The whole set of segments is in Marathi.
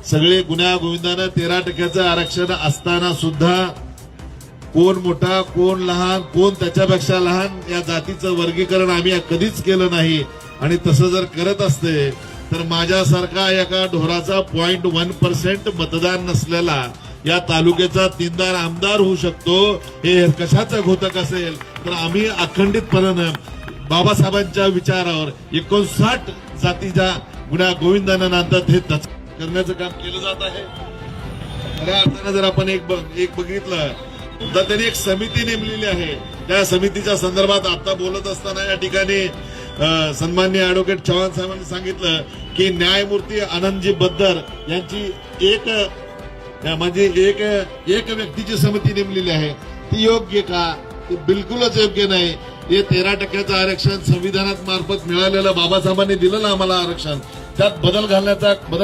सगळे गुन्ह्या गोविंदानं 13% आरक्षण असताना सुद्धा कोण मोठा कोण लहान कोण त्याच्यापेक्षा लहान या जातीचं वर्गीकरण आम्ही कधीच केलं नाही। आणि तसं जर करत असते तर माझ्यासारखा एका ढोराचा 0.1% मतदान नसलेला या तालुक्याचा 3दार आमदार होऊ शकतो। हे कशाचं घोतक असेल तर आम्ही अखंडितपणे बाबासाहेबांच्या विचारावर 59 जातीच्या गुन्ह्या गोविंदानं नांदत हे करण्याचं काम केलं जात आहे। खऱ्या अर्थानं जर आपण एक बघितलं तर त्यांनी एक समिती नेमलेली आहे। त्या समितीच्या संदर्भात आता बोलत असताना या ठिकाणी सन्माननीय ॲडव्होकेट चव्हाण साहेबांनी सांगितलं की न्यायमूर्ती आनंदजी बद्दर यांची एक व्यक्तीची समिती नेमलेली आहे। ती योग्य का? ती बिलकुलच योग्य नाही। हे 13% आरक्षण संविधानात मार्फत मिळालेलं बाबासाहेबांनी दिलेलं आम्हाला आरक्षण, त्यात बदल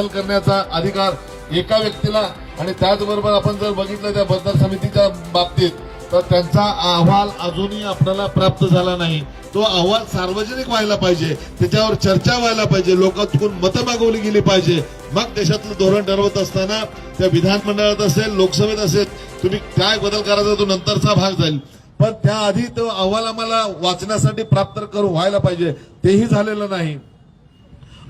करण्याचा अधिकार एका व्यक्तीला। आणि त्याचबरोबर आपण जर बघितलं त्या बद्दल समितीच्या बाबतीत तर त्यांचा अहवाल अजूनही आपल्याला प्राप्त झाला नाही। तो अहवाल सार्वजनिक व्हायला पाहिजे, त्याच्यावर चर्चा व्हायला पाहिजे, लोकांतून मतं मागवली गेली पाहिजे। मग देशातलं धोरण ठरवत असताना त्या विधानमंडळात असेल लोकसभेत असेल तुम्ही काय बदल करायचा तो नंतरचा भाग जाईल, पण त्याआधी तो अहवाल आम्हाला वाचण्यासाठी प्राप्त व्हायला पाहिजे, तेही झालेलं नाही।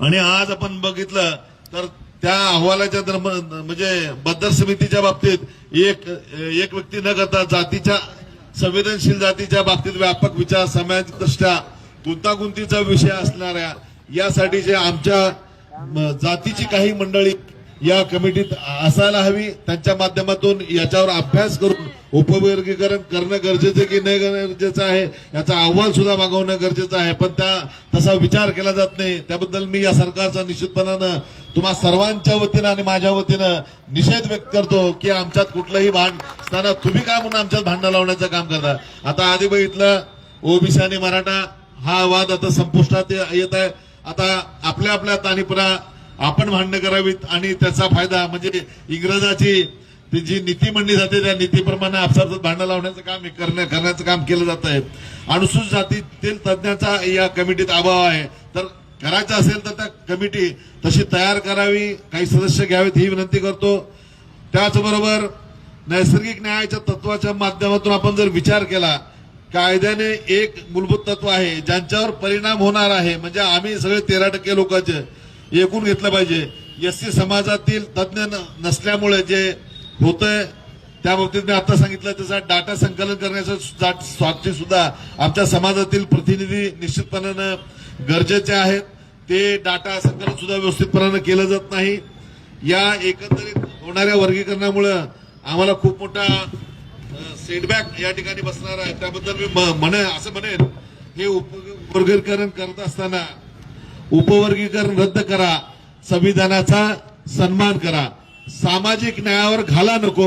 आणि आज आपण बघितलं तर त्या अहवालाच्या म्हणजे बद्दर समितीच्या बाबतीत एक व्यक्ती न करता जातीच्या संवेदनशील जातीच्या बाबतीत व्यापक विचार सामाजिक दृष्ट्या गुंतागुंतीचा विषय असणाऱ्या यासाठी जे आमच्या जातीची काही मंडळी या कमिटीत असायला हवी, त्यांच्या माध्यमातून याच्यावर अभ्यास करून उपवर्गीकरण करणं गरजेचं की नाही गरजेचं आहे याचा अहवाल सुद्धा मागवणं गरजेचं आहे। पण तसा विचार केला जात नाही। त्याबद्दल मी या सरकारचा निश्चितपणानं तुम्हा सर्वांच्या वतीनं आणि माझ्या वतीनं निषेध व्यक्त करतो की आमच्यात कुठलंही भांडण असताना तुम्ही काय म्हणून आमच्यात भांडण लावण्याचं काम करता। आता आधी बघितलं ओबीसी आणि मराठा हा वाद आता संपुष्टात येत आहे। आता आपल्या ताणीपुरा आपण भांडणं करावीत आणि त्याचा फायदा म्हणजे इंग्रजाची जी नीती म्हणली जाते त्या नीतीप्रमाणे आपसात भांडण लावण्याचं काम करण्याचं काम केलं जात आहे। अनुसूचित जातीतील तज्ञांचा या कमिटीत अभाव आहे, तर करायचं असेल तर त्या कमिटी तशी तयार करावी, काही सदस्य घ्यावेत ही विनंती करतो। त्याचबरोबर नैसर्गिक न्यायाच्या तत्वाच्या माध्यमातून आपण जर विचार केला, कायद्याने एक मूलभूत तत्व आहे ज्यांच्यावर परिणाम होणार आहे, म्हणजे आम्ही सगळे 13% लोकांचे एकूण घेतलं पाहिजे। एससी समाजातील तज्ञ नसल्यामुळे जे होतंय त्या बाबतीत मी आता सांगितलं त्याचा डाटा संकलन करण्यासाठी सुद्धा आमच्या समाजातील प्रतिनिधी निश्चितपणानं गरजेचे आहेत। ते डाटा संकलन सुद्धा व्यवस्थितपणानं केलं जात नाही। या एकंदरीत होणाऱ्या वर्गीकरणामुळे आम्हाला खूप मोठा सेटबॅक या ठिकाणी बसणार आहे। त्याबद्दल मी असं म्हणेन हे उपवर्गीकरण करत असताना उपवर्गीकरण रद्द करा, संविधानाचा सन्मान करा, सामाजिक न्यायावर घाला नको,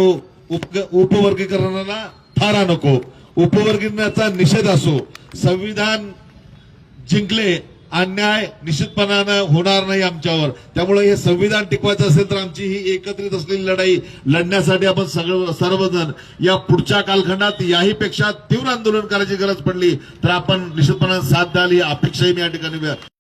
उपवर्गीकरणाला थारा नको, उपवर्गीकरणाचा निषेध असो। संविधान जिंकले, अन्याय निश्चितपणानं होणार नाही आमच्यावर। त्यामुळे हे संविधान टिकवायचं असेल तर आमची ही एकत्रित असलेली लढाई लढण्यासाठी आपण सर्वजण या पुढच्या कालखंडात याही पेक्षा तीव्र आंदोलन करायची गरज पडली तर आपण निश्चितपणे साथ द्याल ही अपेक्षाही मी या ठिकाणी